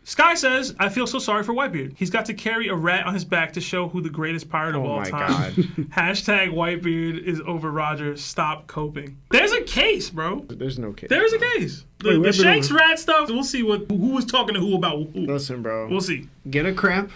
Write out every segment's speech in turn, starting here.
Sky says, I feel so sorry for Whitebeard. He's got to carry a rat on his back to show who the greatest pirate of all time. God. Hashtag Whitebeard is over Roger. Stop coping. There's a case, bro. There's no case. There's a case. The Shanks rat stuff, we'll see who was talking to who about who. Listen, bro. We'll see. Get a cramp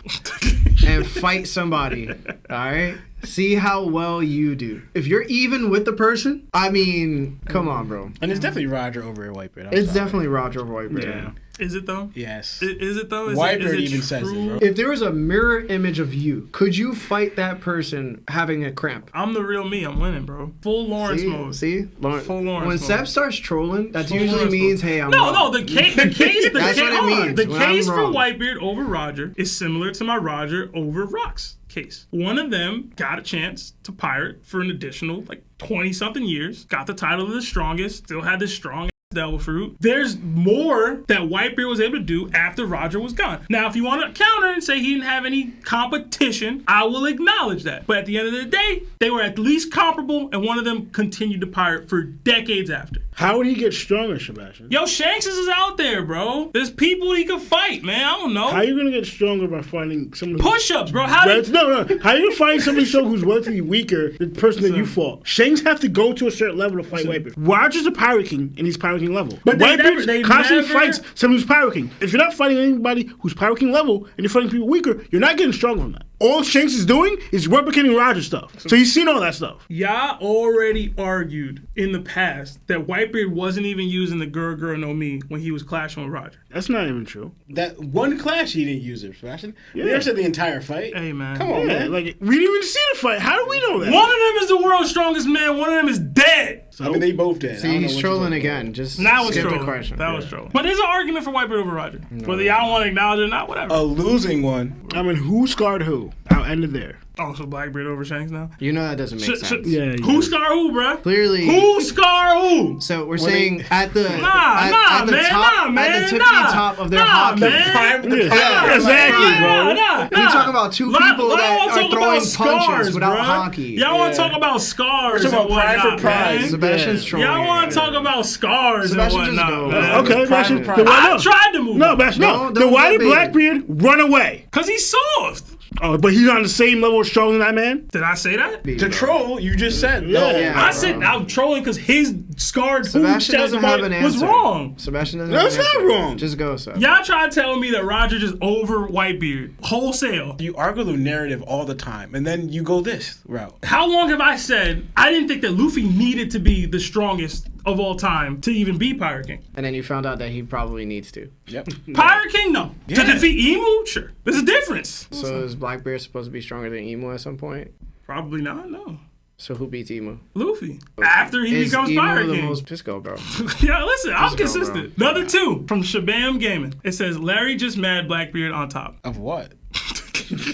and fight somebody. All right? See how well you do. If you're even with the person, I mean, come on, bro. And it's definitely Roger over Whitebeard. It's definitely Roger over Whitebeard. Yeah. Is it though? Yes. Is it though? Whitebeard even says it, bro. If there was a mirror image of you, could you fight that person having a cramp? I'm the real me. I'm winning, bro. Full Lawrence mode. See? Full Lawrence when mode. Seb starts trolling, that Full usually Lawrence means, mode. hey, I'm No, wrong. the case. That's what it means. The when case I'm for wrong. Whitebeard over Roger is similar to my Roger over Rock's case. One of them got a chance to pirate for an additional 20-something years, got the title of the strongest, still had this strong devil fruit. There's more that Whitebeard was able to do after Roger was gone. Now, if you want to counter and say he didn't have any competition, I will acknowledge that. But at the end of the day, they were at least comparable, and one of them continued to pirate for decades after. How would he get stronger, Sebastian? Yo, Shanks is out there, bro. There's people he can fight, man. I don't know. How are you gonna get stronger by fighting someone? Push-ups, bro. No. How are you gonna find somebody who's relatively weaker than the person that you fought? Shanks have to go to a certain level to fight Whitebeard. Roger's a pirate king, and he's pirate king level. But Whitebeard constantly fights someone who's pirate king. If you're not fighting anybody who's pirate king level, and you're fighting people weaker, you're not getting stronger from that. All Shanks is doing is replicating Roger's stuff. So he's seen all that stuff. Y'all already argued in the past that Whitebeard wasn't even using the Gura no Mi when he was clashing with Roger. That's not even true. That one clash he didn't use it, Sebastian. Yeah. We never said the entire fight. Hey, man. Come on, man. We didn't even see the fight. How do we know that? One of them is the world's strongest man. One of them is dead. I mean, they both did. See, he's trolling again. Just Now it's skip trolling. the question. That was trolling. But there's an argument for Whitebeard over Roger. Whether y'all want to acknowledge it or not, whatever. A losing one. I mean, who scarred who? I'll end it there. Oh, so Blackbeard over Shanks now? You know that doesn't make sense. Yeah. Who scar who, bruh? Clearly. Who scar who? So we're saying at the Nah, at the man, top, nah, man, at the tippy nah. top of their Nah, hockey. man. Yeah, exactly, bro. We talk about two people that are throwing punches without hockey. Y'all want to talk about scars and We're talking about pride whatnot, for pride. man. Sebastian's trolling. Y'all want to talk about scars Sebastian, and just whatnot, go. man. Okay, Sebastian. pride. Then why I not? tried to move. No, on. Sebastian, no. Don't Then why did get Blackbeard run away? Because he's soft. Oh, but he's on the same level of strong than that man? Did I say that? To troll, you just said. Yeah. I said I'm trolling because his scarred Sebastian doesn't have an answer. was wrong. Sebastian doesn't No, have it's an answer. not wrong. Just go, Seb. Y'all try to tell me that Roger just over Whitebeard wholesale. You argue the narrative all the time, and then you go this route. How long have I said I didn't think that Luffy needed to be the strongest of all time to even be Pirate King? And then you found out that he probably needs to. Yep. Pirate King, no. Yeah. To defeat Emu, sure. There's a difference. So is Blackbeard supposed to be stronger than Emu at some point? Probably not, no. So who beats Emu? Luffy. After he Is becomes Emu Pirate the King. most Pisco, bro? Yeah, listen, I'm go, consistent. bro. Another two from Shabam Gaming. It says Larry just mad Blackbeard on top. Of what?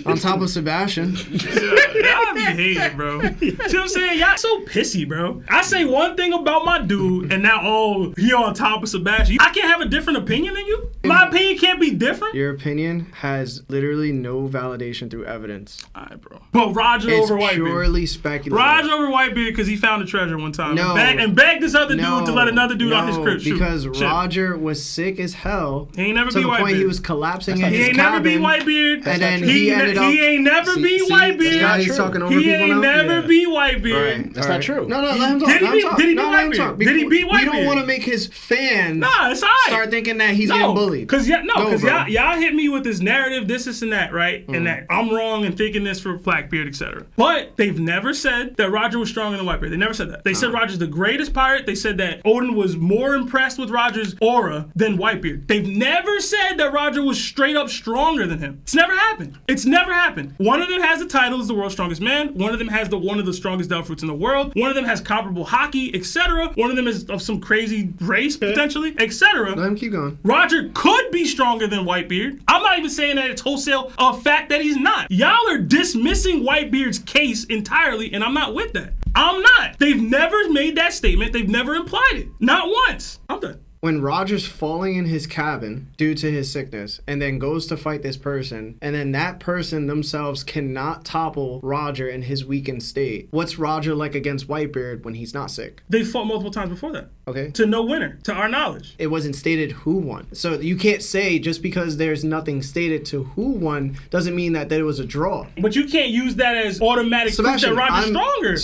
On top of Sebastian. Y'all be hating, bro. See what I'm saying? Y'all so pissy, bro. I say one thing about my dude, and now, oh, he on top of Sebastian. I can't have a different opinion than you? My opinion can't be different? Your opinion has literally no validation through evidence. All right, bro. But Roger It's over Whitebeard. purely speculative. Roger over Whitebeard because he found a treasure one time. No. And begged this other dude to let another dude off his crib shoot. because Shit. Roger was sick as hell. He ain't never to beat the point Whitebeard. he was collapsing in He his ain't never cabin. beat Whitebeard. And then he ended up. He ain't never beat See, Whitebeard. now he's talking over He people ain't now? never Yeah. beat Whitebeard. Right. That's All not true. No, let him talk. Did he let him beat- talk. did he No, beat let him Whitebeard? talk. Did he beat We don't Whitebeard? want to make his fans Nah, it's all right. start thinking that he's getting bullied. Because Go, bro. y'all hit me with this narrative, this and that, right? And that I'm wrong and thinking this for Blackbeard, etc. But they've never said that Roger was stronger than Whitebeard. They never said that. They said Roger's the greatest pirate. They said that Odin was more impressed with Roger's aura than Whitebeard. They've never said that Roger was straight up stronger than him. It's never happened. It's never happened. One of them has the title as the world's strongest man. One of them has one of the strongest devil fruits in the world. One of them has comparable Haki, etc. One of them is of some crazy race, potentially, etc. Let him keep going. Roger could be stronger than Whitebeard. I'm not even saying that it's wholesale a fact that he's not. Y'all are dismissing Whitebeard's case entirely, and I'm not with that. I'm not. They've never made that statement. They've never implied it. Not once. I'm done. when Roger's falling in his cabin due to his sickness and then goes to fight this person, and then that person themselves cannot topple Roger in his weakened state, what's Roger like against Whitebeard when he's not sick? They fought multiple times before that. Okay. To no winner, to our knowledge. It wasn't stated who won. So you can't say just because there's nothing stated to who won doesn't mean that it was a draw. But you can't use that as automatic proof that Roger's stronger.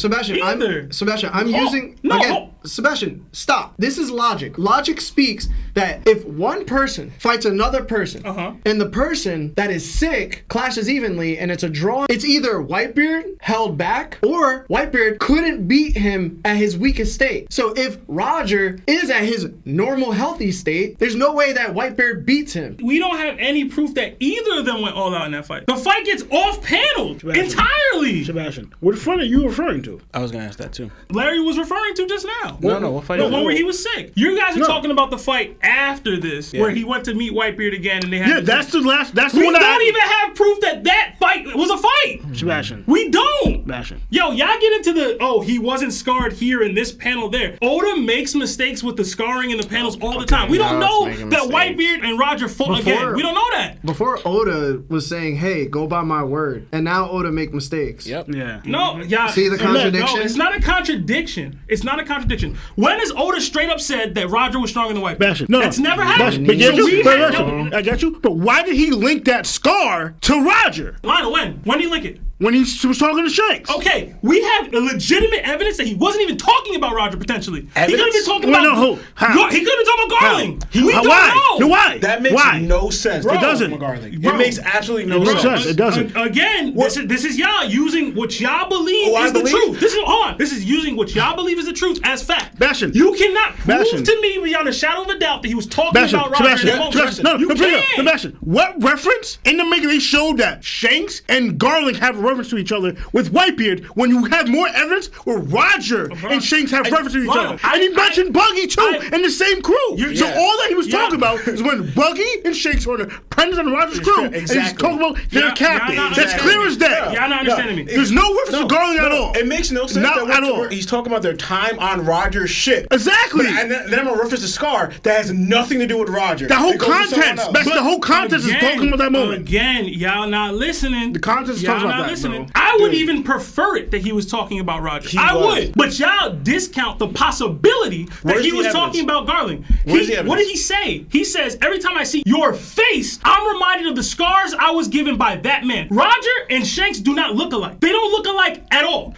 Sebastian, I'm using... Sebastian, stop. This is logic. Logic speaks that if one person fights another person and the person that is sick clashes evenly and it's a draw, it's either Whitebeard held back or Whitebeard couldn't beat him at his weakest state. So if Roger is at his normal healthy state, there's no way that Whitebeard beats him. We don't have any proof that either of them went all out in that fight. The fight gets off-paneled entirely. Sebastian, what fight are you referring to? I was gonna ask that too. Larry was referring to just now. No, what fight? The one where he was sick. You guys are talking about the fight after this, where he went to meet Whitebeard again, and they had. Yeah, that's the last. That's the we one. We don't even have proof that fight was a fight. Sebastian. We don't. Sebastian. Yo, y'all get into the he wasn't scarred here in this panel there. Oda makes mistakes with the scarring in the panels all the time. We don't know that Whitebeard and Roger fought again. We don't know that. Before Oda was saying, "Hey, go by my word," and now Oda make mistakes. Yep. Yeah. No, y'all see the contradiction. No, it's not a contradiction. It's not a contradiction. When has Oda straight up said that Roger was stronger than Whitebeard? No, that's never happened. I got you. But why did he link that scar to Roger? Lionel, when? When did he link it? When he was talking to Shanks. Okay, we have legitimate evidence that he wasn't even talking about Roger potentially. Evidence? He could have been talking about. How? He could have been talking about Garling. We don't Why? know. Why? That makes no sense. Bro, it doesn't. It makes absolutely no sense. It doesn't. Again, this is y'all using what y'all believe is the truth. This is using what y'all believe is the truth as fact. Bastion. You cannot prove to me beyond a shadow of a doubt that he was talking about Roger. Sebastian, what reference in the making they showed that Shanks and Garling have a reference to each other with Whitebeard when you have more evidence where Roger and Shanks have reference to each other? And he mentioned Buggy too in the same crew. So all that he was talking about is when Buggy and Shanks were the apprentices on Roger's crew, and he's talking about their captain. That's clear as day. Y'all not understanding me. There's no reference to Garling at all. It makes no sense. Not at all. He's talking about their time on Roger's ship. Exactly. And then I'm gonna reference the scar that has nothing to do with Roger. The whole context. That's the whole context is talking about that moment. Again, y'all not listening. The context is talking about that, bro. I would even prefer it that he was talking about Roger. I would. But y'all discount the possibility that he was talking about Garling. What did he say? He says, every time I see your face, I'm reminded of the scars I was given by that man. Roger and Shanks do not look alike. They don't look alike at all.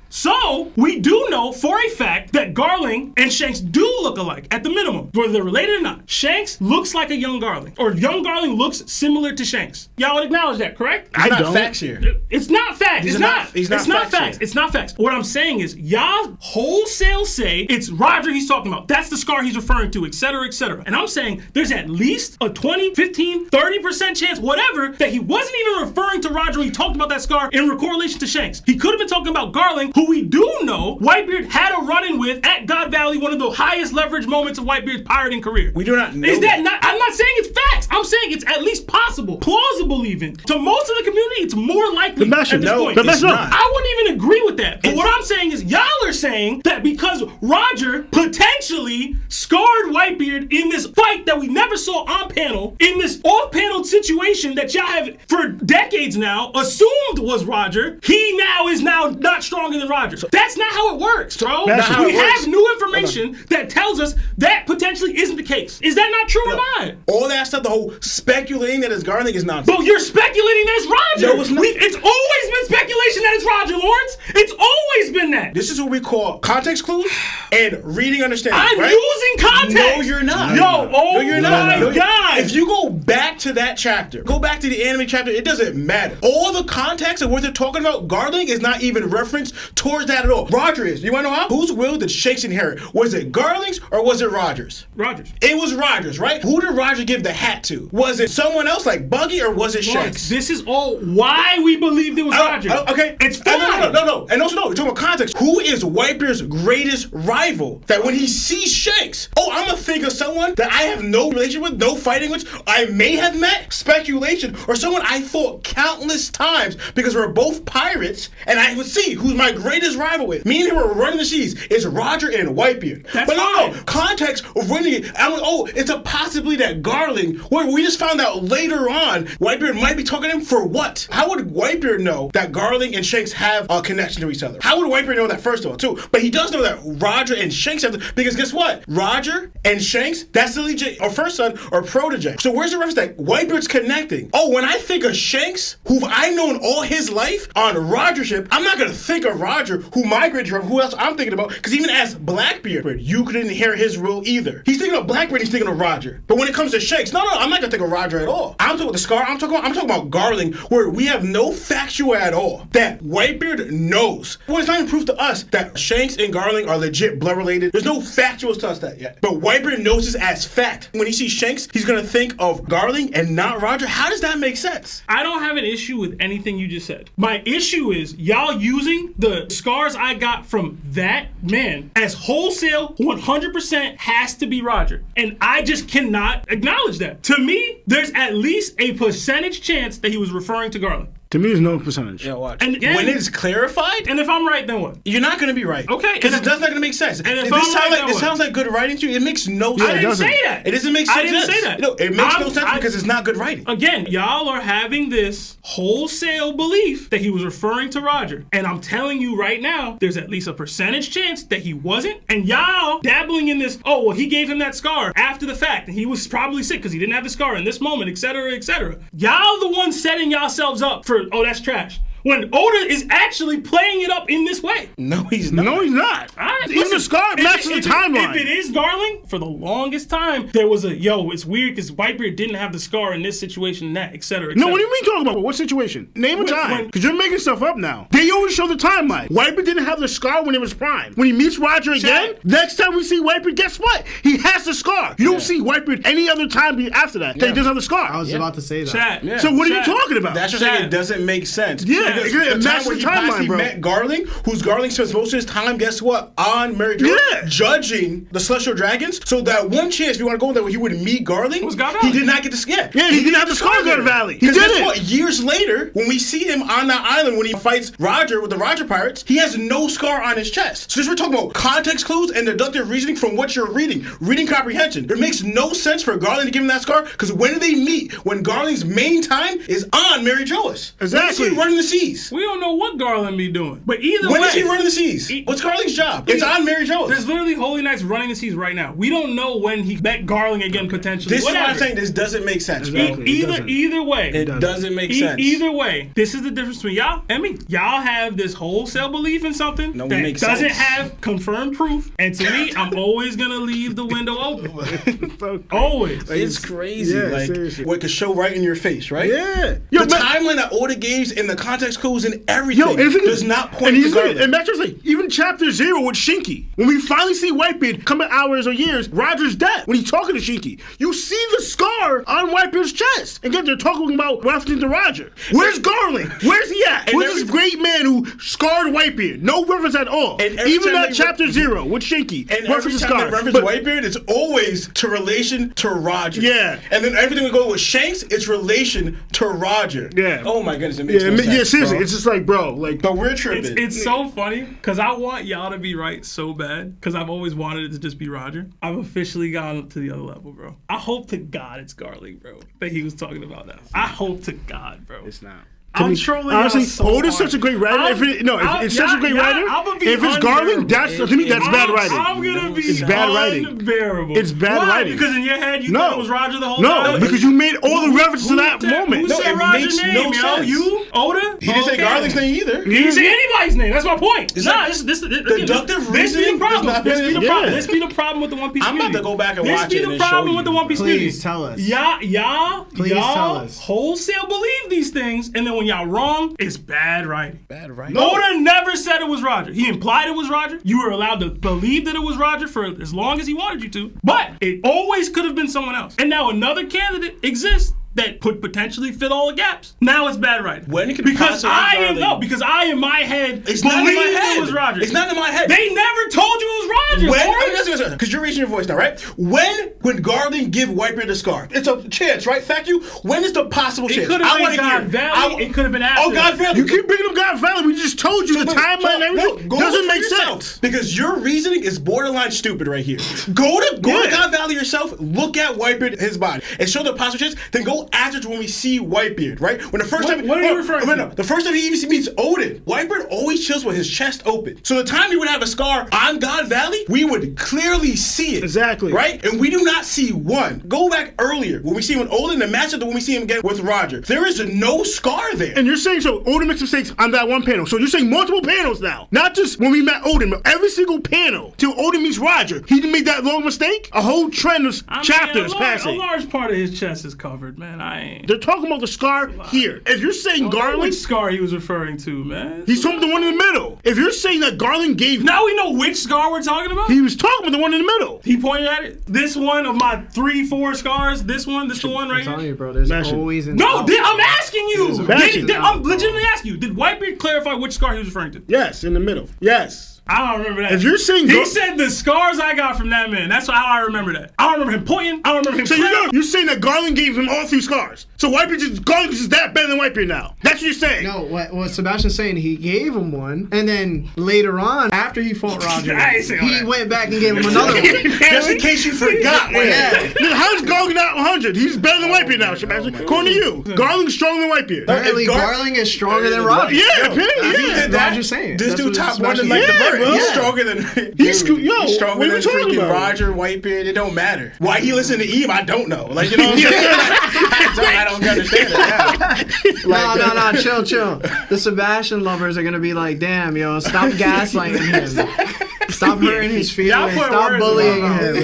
So, we do know for a fact that Garling and Shanks do look alike, at the minimum, whether they're related or not. Shanks looks like a young Garling, or young Garling looks similar to Shanks. Y'all would acknowledge that, correct? I don't. Facts here. It's not facts. It's not facts. Here. It's not facts. What I'm saying is, y'all wholesale say it's Roger he's talking about. That's the scar he's referring to, etc., etc. And I'm saying there's at least a 20, 15, 30% chance, whatever, that he wasn't even referring to Roger when he talked about that scar in correlation to Shanks. He could have been talking about Garling, who we do know Whitebeard had a run-in with at God Valley, one of the highest leverage moments of Whitebeard's pirating career. We do not know. Is that not? I'm not saying it's facts. I'm saying it's at least possible, plausible even. To most of the community, it's more likely at this point. I wouldn't even agree with that. But what I'm saying is, y'all are saying that because Roger potentially scarred Whitebeard in this fight that we never saw on panel, in this off-panel situation that y'all have for decades now assumed was Roger, he now is not stronger than Roger. That's not how it works, bro. We have new information that tells us that potentially isn't the case. Is that not true or not? All that stuff, the whole speculating that it's Garling is nonsense. Bro, you're speculating that it's Roger. No, it's not. It's always been speculation that it's Roger, Lawrence. It's always been that. This is what we call context clues and reading understanding. I'm using context. No, you're not. No, you're not. My God. If you go back to that chapter, go back to the anime chapter, it doesn't matter. All the context of what they're talking about, Garling is not even referenced towards that at all. Roger is. You want to know how? Whose will did Shanks inherit? Was it Garling's or was it Roger's? Rogers. It was Roger's, right? Who did Roger give the hat to? Was it someone else like Buggy or was it Shanks? This is all why we believed it was Roger. Okay. It's fine. No. And also, no, we're talking about context. Who is Whitebeard's greatest rival? That when he sees Shanks, I'm going to think of someone that I have no relation with, no fighting with, I may have have met? Speculation, or someone I thought countless times because we're both pirates, and I would see who's my greatest rival with. Me and him were running the seas. It's Roger and Whitebeard. That's but fine. no, context of running it. I'm like, oh, it's a possibility that Garling, where we just found out later on, Whitebeard might be talking to him for what? How would Whitebeard know that Garling and Shanks have a connection to each other? How would Whitebeard know that first of all, too? But he does know that Roger and Shanks have because guess what? Roger and Shanks, that's the legit, or first son, or protege. So where's the reference that Whitebeard's connecting? Oh, when I think of Shanks, who I've known all his life on Roger's ship, I'm not gonna think of Roger, who migrated from, who else I'm thinking about, because even as Blackbeard, you couldn't hear his rule either. He's thinking of Blackbeard, he's thinking of Roger. But when it comes to Shanks, no, I'm not gonna think of Roger at all. I'm talking about the Scar, I'm talking about Garling, where we have no factual at all that Whitebeard knows. Well, it's not even proof to us that Shanks and Garling are legit blood related. There's no factuals to us that yet. But Whitebeard knows this as fact. When he sees Shanks, he's gonna think of Garling and not Roger. How does that make sense? I don't have an issue with anything you just said. My issue is y'all using the scars I got from that man as wholesale 100% has to be Roger. And I just cannot acknowledge that. To me, there's at least a percentage chance that he was referring to Garland. To me, there's no percentage. Yeah, watch. And again, when it's clarified, and if I'm right, then what? you're not going to be right. Okay. Because that's not going to make sense. And if this I'm sounds right, like then it what? sounds like good writing to you. It makes no sense. I didn't say that. It doesn't make sense. I didn't say that. No, it makes no sense because it's not good writing. Again, y'all are having this wholesale belief that he was referring to Roger. And I'm telling you right now, there's at least a percentage chance that he wasn't. And y'all dabbling in this, oh, well, he gave him that scar after the fact. And he was probably sick because he didn't have the scar in this moment, et cetera, et cetera. Y'all the ones setting yourselves up for, oh, that's trash. When Oda is actually playing it up in this way. No, he's not. No, he's not. All right, Even the scar matches the timeline. If it is Garling, for the longest time, there was a, it's weird because Whitebeard didn't have the scar in this situation and that, et cetera, et No, cetera. what do you mean talking about? What situation? Name a time. Because you're making stuff up now. They always show the timeline. Whitebeard didn't have the scar when it was prime. When he meets Roger again, next time we see Whitebeard, guess what? He has the scar. You don't see Whitebeard any other time after that. He doesn't have the scar. I was about to say that. Chat. So what are you talking about? That's just saying it doesn't make sense. Yeah, Because it the time matches where the he timeline, actually bro. met Garling, who's Garling spends most of his time, guess what? On Mary Jo, judging the Celestial Dragons. So that one chance, if you want to go there, where he would meet Garling, was God he Valley. did not get to Yeah, he didn't have the scar in God Valley. He Because did guess it. what? Years later, when we see him on that island, when he fights Roger with the Roger Pirates, he has no scar on his chest. So this we're talking about context clues and deductive reasoning from what you're reading comprehension. It makes no sense for Garling to give him that scar, because when do they meet? When Garling's main time is on Mary Joas. Exactly. When is he running the seas? We don't know what Garland be doing. But either When way. is he running the seas? What's Garling's job? It's on Mary Joas. There's literally Holy Knights running the seas right now. We don't know when he met Garling again, potentially. This Whatever. is why I'm saying this doesn't make sense, bro. Exactly. Either way. It doesn't make sense. Either way, this is the difference between y'all and me. Y'all have this wholesale belief in something No, it that makes doesn't sense. have confirmed proof. And to me, I'm always going to leave the window open. Always. It's crazy. Yeah, like, seriously. what could show right in your face, right? Yeah. The timeline that Oda gave and the context clues and everything and the thing does is- not point and to Garling. And that's just like, even chapter 0 with Shinky, when we finally see Whitebeard coming hours or years, Roger's dead. When he's talking to Shinky, you see the scar on Whitebeard's chest. And again, they're talking about referencing to Roger. Where's Garling? Where's he at? And Who's this great man who scarred Whitebeard? No reference at all. And every Even time that they chapter 0 with Shinky, And every reference the time scar. they reference But- Whitebeard, it's always to relation to Roger. Yeah. And then everything we go with Shanks, it's relation to Roger. Yeah. Oh my goodness, it makes Yeah, no sense, seriously, bro. it's just like, bro, like, But we're tripping. It's so funny because I want y'all to be right so bad because I've always wanted it to just be Roger. I've officially gone up to the other level, bro. I hope to God it's Garling, bro, that he was talking about that. I hope to God, bro. it's not. I'm trolling honestly, y'all so Oda's hard. such a great writer. If it's such a great writer. If it's Garling, that's to me that's bad writing. I'm gonna be It's bad writing. unbearable. It's bad Why? writing. Because in your head you thought it was Roger the whole time. No, because you made all the references to that moment. Who No, said it Roger's makes name, no yo? sense. You? Oda? He didn't say Garling's name either. He didn't say anybody's name. That's my point. Is Nah, that- this deductive be the reasoning problem. does not This be the fit. problem. Yeah. This be the problem with the One Piece I'm about community. to go back and watch This it be the and show problem you. with the One Piece Please community. tell us. Y'all tell us. wholesale believe these things, and then when y'all wrong, it's bad writing. Bad writing. Oda never said it was Roger. He implied it was Roger. You were allowed to believe that it was Roger for as long as he wanted you to, but it always could have been someone else. And now another candidate exists that could potentially fill all the gaps. Now it's bad writing. When it could because possibly because I in my head it's not in my head. It was Roger. It's not in my head. They never told you it was Roger. Because you're raising your voice now, right? When Garling give Whitebeard the scar, it's a chance, right? Fact you. When is the possible chance? It could have been God Valley. It could have been after. Oh, God Valley. You keep bringing up God Valley. We just told you the timeline and everything doesn't make sense. Because your reasoning is borderline stupid right here. Go to God Valley yourself. Look at Whitebeard, his body, and show the possible chance. Then go after when we see Whitebeard, right? When the first time, what are you referring to? No, the first time he even meets Odin, Whitebeard always chills with his chest open. So the time he would have a scar on God Valley, we would clearly see it. Exactly. Right? And we do not see one. Go back earlier when we see him with Odin, the matchup when we see him again with Roger. There is no scar there. And you're saying so Odin makes mistakes on that one panel. So you're saying multiple panels now. Not just when we met Odin, but every single panel till Odin meets Roger. He made that long mistake. A whole trend of chapters passing. A large part of his chest is covered, man. They're talking about the scar here. If you're saying Garling, which scar he was referring to, man? He's talking about the one in the middle. If you're saying that Garling gave, now we know which scar we're talking about. He was talking about the one in the middle. He pointed at it. This one of my 3-4 scars. This the one right I'm telling here. you, bro. There's always I'm asking you. I'm legitimately asking you. Did Whitebeard clarify which scar he was referring to? Yes, in the middle. Yes. I don't remember that. If you're saying he said the scars I got from that man. That's how I remember that. I don't remember him pointing. I don't remember him. So you're saying that Garling gave him all 3 scars. So Garling is just that better than Whitebeard now. That's what you're saying. No, what Sebastian's saying, he gave him one, and then later on, after he fought Roger, he went back and gave him another one. Just in case you forgot. How is Garling not 100? He's better than Whitebeard now, Sebastian. According to you, Garling's stronger than Whitebeard. Apparently, Garling is stronger than Roger. Yeah, apparently, yeah. Roger's saying. This dude top one in like the bird. He's stronger than he's stronger than freaking Roger, Whitebeard. It don't matter. Why he listened to Eve, I don't know. Like, you know what I'm saying? I don't understand it. No, chill. The Sebastian lovers are gonna be like, damn, yo, stop gaslighting him. Stop hurting his feelings. Stop bullying him,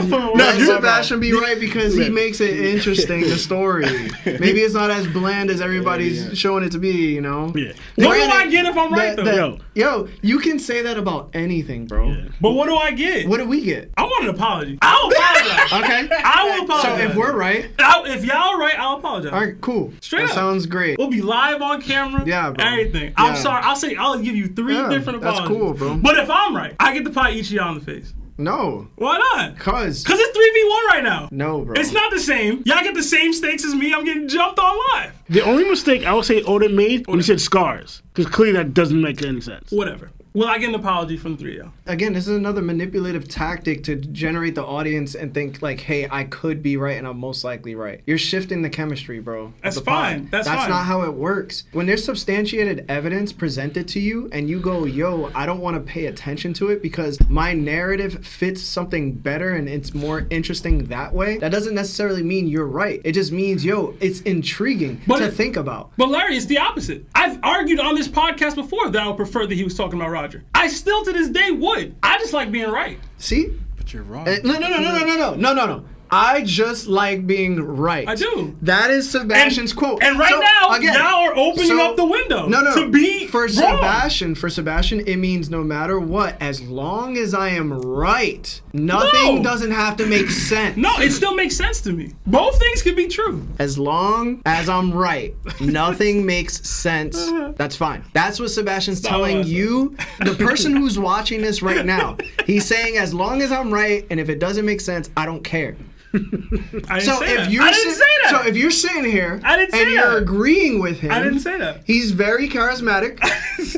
bro. Let Sebastian be right because he makes it interesting, the story. Maybe it's not as bland as everybody's showing it to be, you know? Yeah. What do I get if I'm right, though? Yo, you can say that about anything, bro. Yeah. But what do I get? What do we get? I want an apology. I'll apologize. Okay. I will apologize. So if we're right. If y'all are right, I'll apologize. All right, cool. Straight up. Sounds great. We'll be live on camera. Yeah, bro. Everything. Yeah. I'm sorry. I'll give you 3 different apologies. That's cool, bro. But if I'm right, I get to pie each of y'all in the face. No. Why not? Cause it's 3v1 right now. No, bro. It's not the same. Y'all get the same stakes as me. I'm getting jumped on live. The only mistake I would say Odin made when he said scars. Because clearly that doesn't make any sense. Whatever. Will I get an apology from the 3 of y'all? Again, this is another manipulative tactic to generate the audience and think like, hey, I could be right and I'm most likely right. You're shifting the chemistry, bro. That's fine. That's fine. not how it works. When there's substantiated evidence presented to you and you go, yo, I don't want to pay attention to it because my narrative fits something better and it's more interesting that way, that doesn't necessarily mean you're right. It just means, yo, it's intriguing to think about. But Larry, it's the opposite. I've argued on this podcast before that I would prefer that he was talking about Roger. I still to this day would. I just like being right. See? But you're wrong. No. I just like being right. I do. That is Sebastian's quote. And now, y'all are opening up the window to be for wrong. For Sebastian, it means no matter what, as long as I am right, nothing doesn't have to make sense. No, it still makes sense to me. Both things could be true. As long as I'm right, nothing makes sense. That's fine. That's what Sebastian's telling you, the person who's watching this right now. He's saying, as long as I'm right, and if it doesn't make sense, I don't care. I didn't say that. So if you're sitting here and you're you're agreeing with him, I didn't say that. He's very charismatic.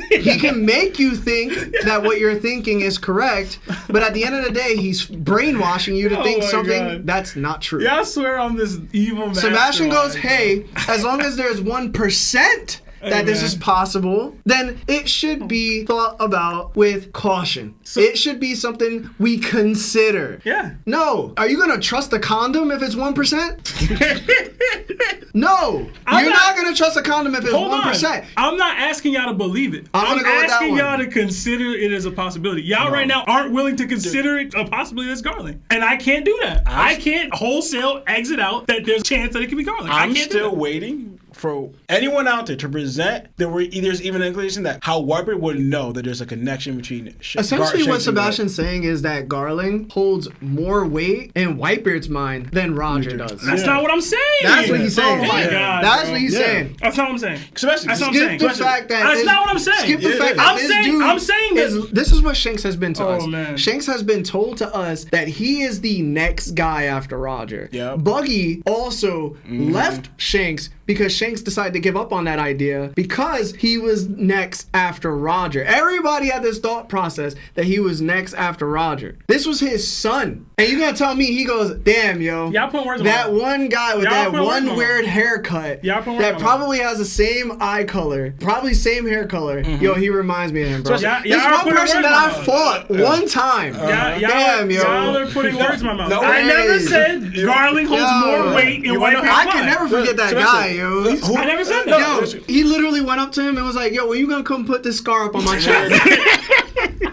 He can make you think that what you're thinking is correct, but at the end of the day, he's brainwashing you to think something that's not true. Yeah, I swear I'm this evil man. Sebastian goes, hey, as long as there's 1% that this is possible, then it should be thought about with caution. It should be something we consider. Yeah. No. Are you going to trust a condom if it's 1%? No. You're not going to trust a condom if it's 1%. I'm not asking y'all to believe it. I'm asking y'all to consider it as a possibility. Y'all right now aren't willing to consider it a possibility that's Garling. And I can't do that. I can't wholesale exit out that there's a chance that it could be Garling. I'm still waiting for anyone out there to present that there's even an inclination that how Whitebeard would know that there's a connection between essentially what Sebastian's saying is that Garling holds more weight in Whitebeard's mind than Roger does. That's not what I'm saying. That's what he's saying. Oh my God, that's what he's saying. That's not what I'm saying. Sebastian, That's what I'm saying. Skip the fact that that's not what I'm saying. Skip the fact that I'm saying this is what Shanks has been to us. Man. Shanks has been told to us that he is the next guy after Roger. Yep. Buggy also left Shanks because Shanks decided to give up on that idea because he was next after Roger. Everybody had this thought process that he was next after Roger. This was his son. And you're going to tell me, he goes, damn, yo, that one guy with that one weird haircut that probably has the same eye color, probably same hair color, yo, he reminds me of him, bro. This one person that I fought one time. Damn, yo. Y'all are putting words in my mouth. I never said Garling holds more weight in Whitebeard's mind. I can never forget that guy, yo. I never said that. Yo, he literally went up to him and was like, yo, when you gonna come put this scar up on my chest?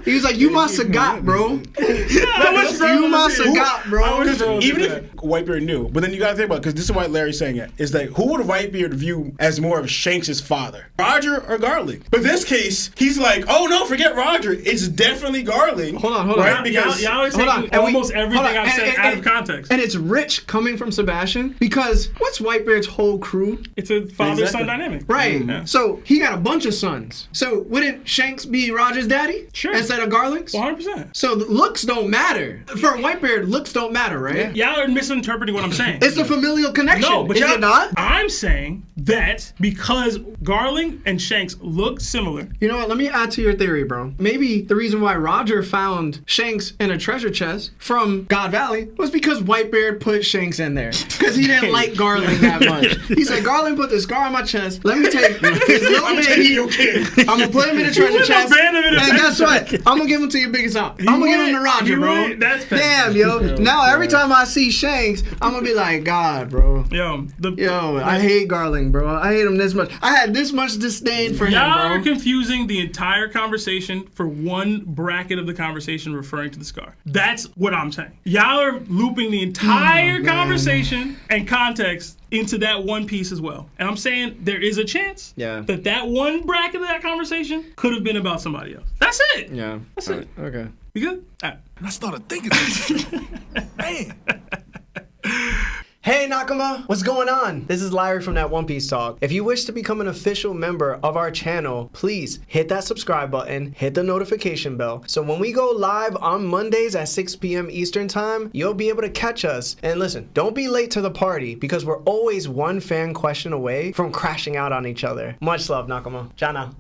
He was like, you must have got, bro. You must have got, bro. Even if Whitebeard knew, but then you gotta think about it, because this is why Larry's saying it, is like, who would Whitebeard view as more of Shanks' father? Roger or Garling? But in this case, he's like, oh no, forget Roger. It's definitely Garling. Hold on. Right? Because y'all are taking almost everything I've said out of context. And it's rich coming from Sebastian because what's Whitebeard's whole crew? It's a father-son dynamic. Right. Yeah. So he got a bunch of sons. So wouldn't Shanks be Roger's daddy? Sure. Instead of Garling's? 100%. So looks don't matter. For Whitebeard, looks don't matter, right? Y'all are misinterpreting what I'm saying. It's a familial connection. No, but is it not? I'm saying that because Garling and Shanks look similar. You know what? Let me add to your theory, bro. Maybe the reason why Roger found Shanks in a treasure chest from God Valley was because Whitebeard put Shanks in there. Because he didn't like Garling that much. He said, Garling put this scar on my chest. Let me take his little baby. I'm going to put him in a treasure chest. And guess what? I'm going to give him to your biggest op. I'm going to give him to Roger, bro. Damn, yo. Now, every time I see Shanks, I'm going to be like, God, bro. Yo, I hate Garling, bro. I hate him this much. I had this much disdain for him, bro. Y'all are confusing the entire conversation for one bracket of the conversation referring to the scar. That's what I'm saying. Y'all are looping the entire conversation and context into that one piece as well. And I'm saying there is a chance that one bracket of that conversation could have been about somebody else. That's it. Yeah. That's it. Okay. You good? All right. And I started thinking this shit. Man. Hey Nakama, what's going on? This is Larry from That One Piece Talk. If you wish to become an official member of our channel, please hit that subscribe button, hit the notification bell, so when we go live on Mondays at 6 p.m. Eastern Time, you'll be able to catch us. And listen, don't be late to the party because we're always one fan question away from crashing out on each other. Much love, Nakama. Jana.